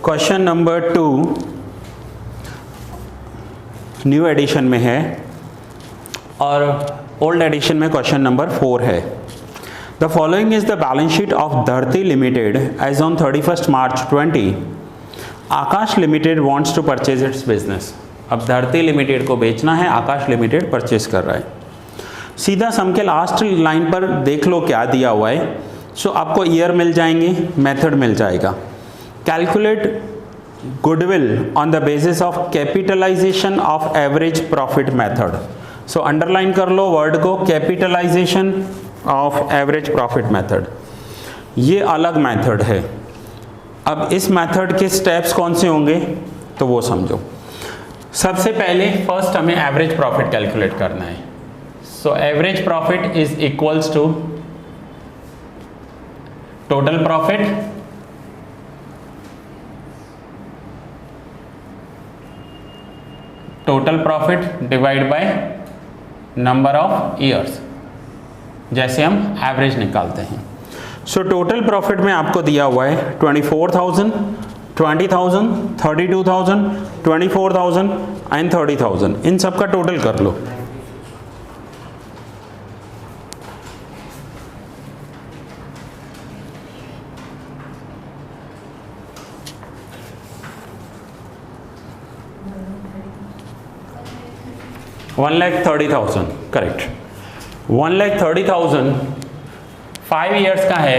Question number 2 new addition में है और ओल्ड एडिशन में क्वेश्चन नंबर 4 है। The following is the balance sheet of Dharti limited as on 31st March 20। Akash limited wants to purchase its business. अब Dharti limited को बेचना है, आकाश लिमिटेड परचेज कर रहा है। सीधा सम के लास्ट लाइन पर देख लो क्या दिया हुआ है। सो आपको ईयर मिल जाएंगे, मेथड मिल जाएगा। Calculate goodwill on the basis of capitalization of average profit method. So underline कर लो वर्ड को, capitalization of average profit method. ये अलग मेथड है। अब इस मेथड के स्टेप्स कौन से होंगे तो वो समझो। सबसे पहले फर्स्ट हमें एवरेज प्रॉफिट कैलकुलेट करना है। So average profit is equals to total profit divide by number of years, जैसे हम एवरेज निकालते हैं। सो टोटल प्रॉफिट में आपको दिया हुआ है 24,000, 20,000, 32,000, 24,000 एंड 30,000। इन सब का टोटल कर लो। $1,30,000 करेक्ट। 1,30,000 5 ईयर्स का है,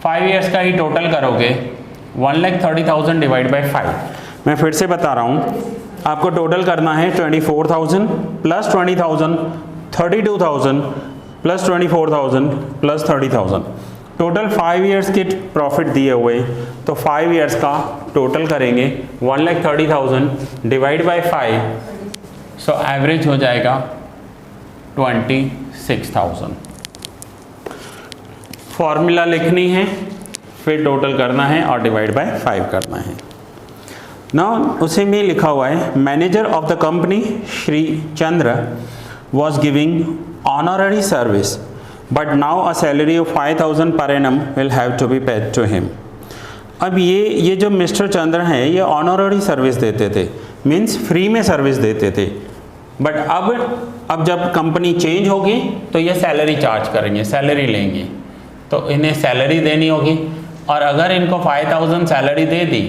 5 ईयर्स का ही टोटल करोगे। 1,30,000 डिवाइड बाई 5। मैं फिर से बता रहा हूँ, आपको टोटल करना है 24,000 plus 20,000, 32,000 plus 24,000 plus 30,000। Total 5 years के प्रॉफिट दिए हुए, तो 5 ईयर्स का टोटल करेंगे। 1,30,000 डिवाइड बाई 5, सो एवरेज हो जाएगा 26,000। फॉर्मूला लिखनी है, फिर टोटल करना है और डिवाइड बाय 5 करना है। नाउ उसी में लिखा हुआ है, manager of the company Shri Chandra was giving honorary service but now a salary of 5,000 per annum will have to be paid to him। अब ये जो मिस्टर चंद्र हैं ये ऑनररी सर्विस देते थे, मीन्स फ्री में सर्विस देते थे। बट अब जब कंपनी चेंज होगी तो ये सैलरी चार्ज करेंगे, सैलरी लेंगे, तो इन्हें सैलरी देनी होगी। और अगर इनको 5,000 सैलरी दे दी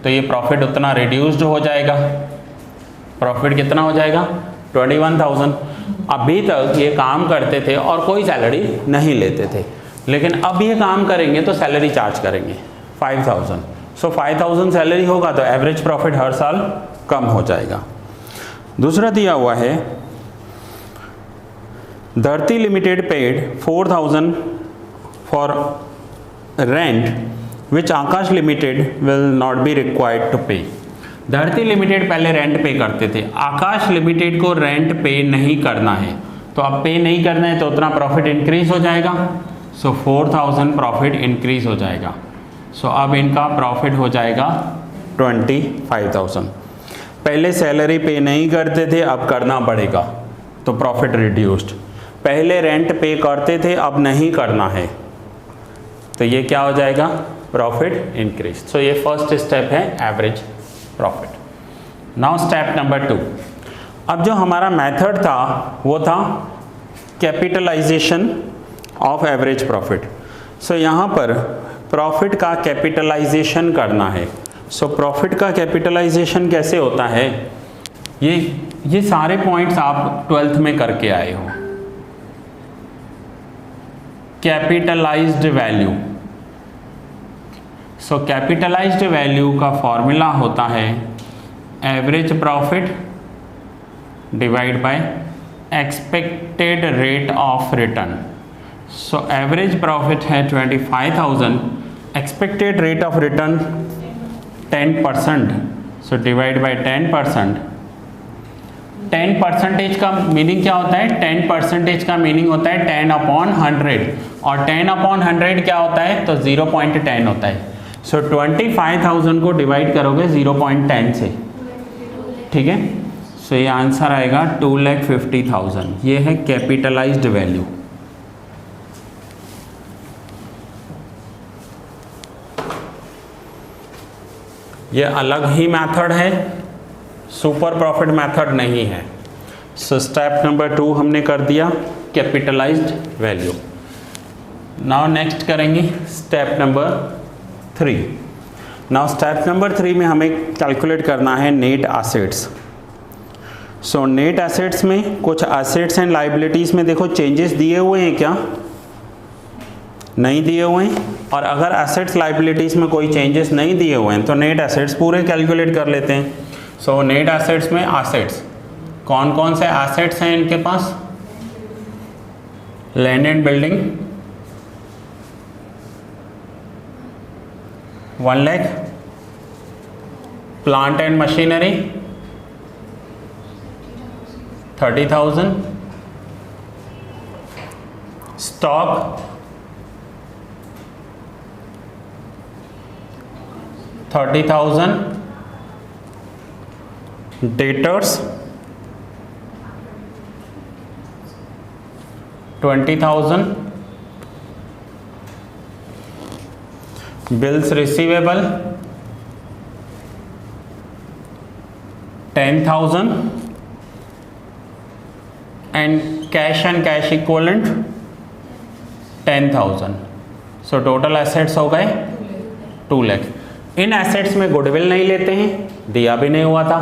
तो ये प्रॉफिट उतना रिड्यूस्ड हो जाएगा। प्रॉफिट कितना हो जाएगा? 21,000। अभी तक ये काम करते थे और कोई सैलरी नहीं लेते थे, लेकिन अब ये काम करेंगे तो सैलरी चार्ज करेंगे 5,000। सो 5,000 सैलरी होगा तो एवरेज प्रॉफिट हर साल कम हो जाएगा। दूसरा दिया हुआ है, Dharti limited paid 4,000 for rent which Aakash limited will not be required to pay. Dharti limited पहले रेंट पे करते थे, आकाश लिमिटेड को रेंट पे नहीं करना है। तो अब पे नहीं करना है तो उतना प्रॉफिट इंक्रीज हो जाएगा। सो 4,000 प्रॉफिट इंक्रीज हो जाएगा। सो अब इनका प्रॉफिट हो जाएगा 25,000। पहले सैलरी पे नहीं करते थे, अब करना पड़ेगा तो प्रॉफिट रिड्यूस्ड। पहले रेंट पे करते थे, अब नहीं करना है, तो ये क्या हो जाएगा? Profit increase. सो ये फर्स्ट स्टेप है average profit. Now step number 2। अब जो हमारा मेथड था वो था capitalization of average profit. So यहाँ पर प्रॉफिट का कैपिटलाइजेशन करना है। सो प्रॉफिट का कैपिटलाइजेशन कैसे होता है? ये सारे पॉइंट्स आप 12th में करके आए हो। Capitalized value. So capitalized value का फॉर्मूला होता है average profit divide by expected rate of return. So average profit है 25,000, expected rate of return 10%। So divide by 10%। 10% का मीनिंग क्या होता है? 10% का मीनिंग होता है 10/100, और 10/100 क्या होता है? तो 0.10 होता है। सो 25,000 को डिवाइड करोगे 0.10 से, ठीक है। सो ये आंसर आएगा 2,50,000। ये है कैपिटलाइज्ड वैल्यू। ये अलग ही मेथड है, सुपर प्रॉफिट मेथड नहीं है। सो स्टेप नंबर 2 हमने कर दिया, कैपिटलाइज्ड वैल्यू। नाउ नेक्स्ट करेंगे step number 3। Now step number 3 में हमें कैलकुलेट करना है नेट एसेट्स। सो नेट एसेट्स में कुछ एसेट्स एंड लाइबिलिटीज़ में देखो चेंजेस दिए हुए हैं क्या? नहीं दिए हुए हैं। और अगर एसेट्स लाइबिलिटीज़ में कोई चेंजेस नहीं दिए हुए हैं तो नेट एसेट्स पूरे कैलकुलेट कर लेते हैं। सो नेट एसेट्स में एसेट्स कौन कौन से एसेट्स हैं इनके पास? Land and building 1 lakh, plant and machinery 30,000, stock 30,000, debtors 20,000, bills receivable 10,000 and cash and cash equivalent 10,000। So total assets हो गए 2 लाख। इन एसेट्स में गुडविल नहीं लेते हैं, दिया भी नहीं हुआ था।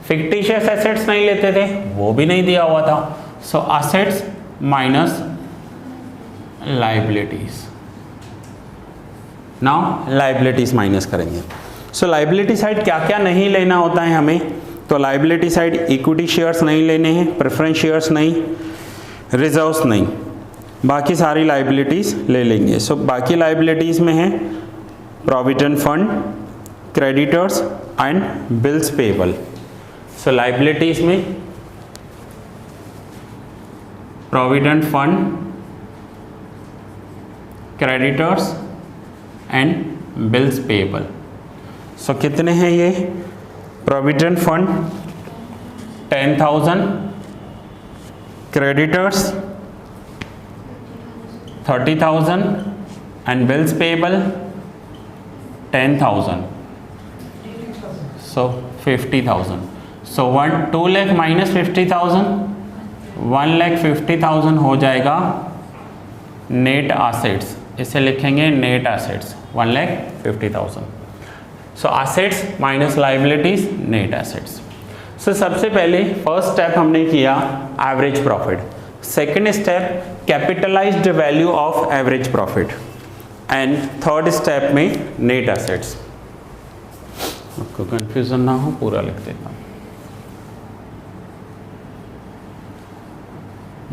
फिक्टिशियस एसेट्स नहीं लेते थे, वो भी नहीं दिया हुआ था। So assets minus liabilities. Now liabilities minus करेंगे। सो लाइबिलिटी साइड क्या क्या नहीं लेना होता है हमें? तो लाइबिलिटी साइड इक्विटी शेयर्स नहीं लेने हैं, प्रेफरेंस शेयर्स नहीं, रिजर्व्स नहीं, बाकी सारी लाइबिलिटीज ले लेंगे। सो बाकी लाइबिलिटीज में है provident fund, creditors and bills payable. So liabilities में provident fund, creditors and bills payable. So कितने हैं ये? Provident fund 10,000, creditors 30,000 and bills payable 10,000, so 50,000। So 2 lakh minus 50,000, 1,50,000 हो जाएगा नेट एसेट्स। इसे लिखेंगे net assets 1,50,000। So assets minus liabilities net assets. So सबसे पहले फर्स्ट स्टेप हमने किया average profit, second step capitalized value of average profit and third step में net assets. आपको कंफ्यूजन ना हो पूरा लिख देता हूँ।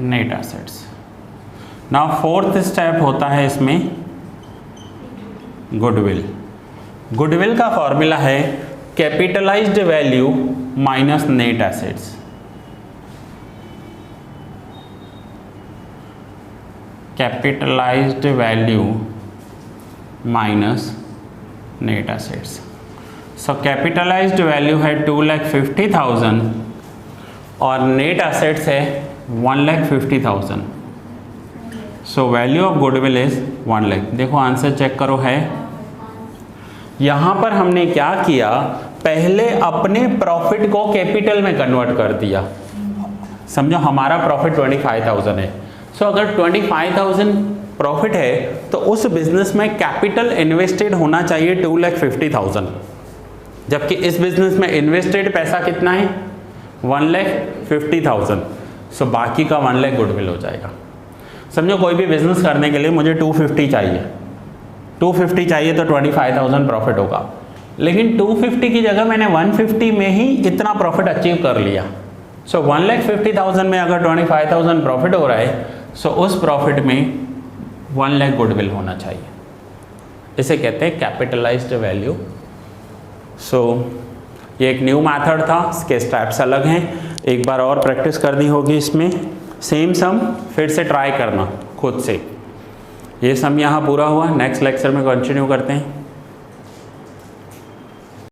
Net assets. Now fourth step होता है इसमें गुडविल। गुडविल का फॉर्मूला है capitalized value minus net assets. Capitalized value minus net assets. So capitalized value है 2,50,000 और नेट एसेट्स है 1,50,000। So value of goodwill is 1 lakh. देखो आंसर चेक करो है। यहाँ पर हमने क्या किया, पहले अपने प्रॉफिट को कैपिटल में कन्वर्ट कर दिया। समझो हमारा प्रॉफिट 25,000 है। सो अगर 25,000 प्रॉफिट है तो उस बिजनेस में कैपिटल इन्वेस्टेड होना चाहिए 2,50,000, जबकि इस बिजनेस में इन्वेस्टेड पैसा कितना है 1,50,000। सो बाकी का 1 लाख गुडविल हो जाएगा। समझो कोई भी बिजनेस करने के लिए मुझे 250 चाहिए, 250 चाहिए तो 25,000 प्रॉफिट होगा, लेकिन 250 की जगह मैंने 150 में ही इतना प्रॉफिट अचीव कर लिया। सो 1,50,000 में अगर 25,000 प्रॉफिट हो रहा है, सो उस प्रॉफिट में 1 लाख गुडविल होना चाहिए। इसे कहते हैं कैपिटलाइज्ड वैल्यू। सो ये एक न्यू मेथड था, इसके स्टेप्स अलग हैं, एक बार और प्रैक्टिस करनी होगी। इसमें सेम सम फिर से ट्राई करना खुद से। ये सम यहाँ पूरा हुआ, नेक्स्ट लेक्चर में कंटिन्यू करते हैं।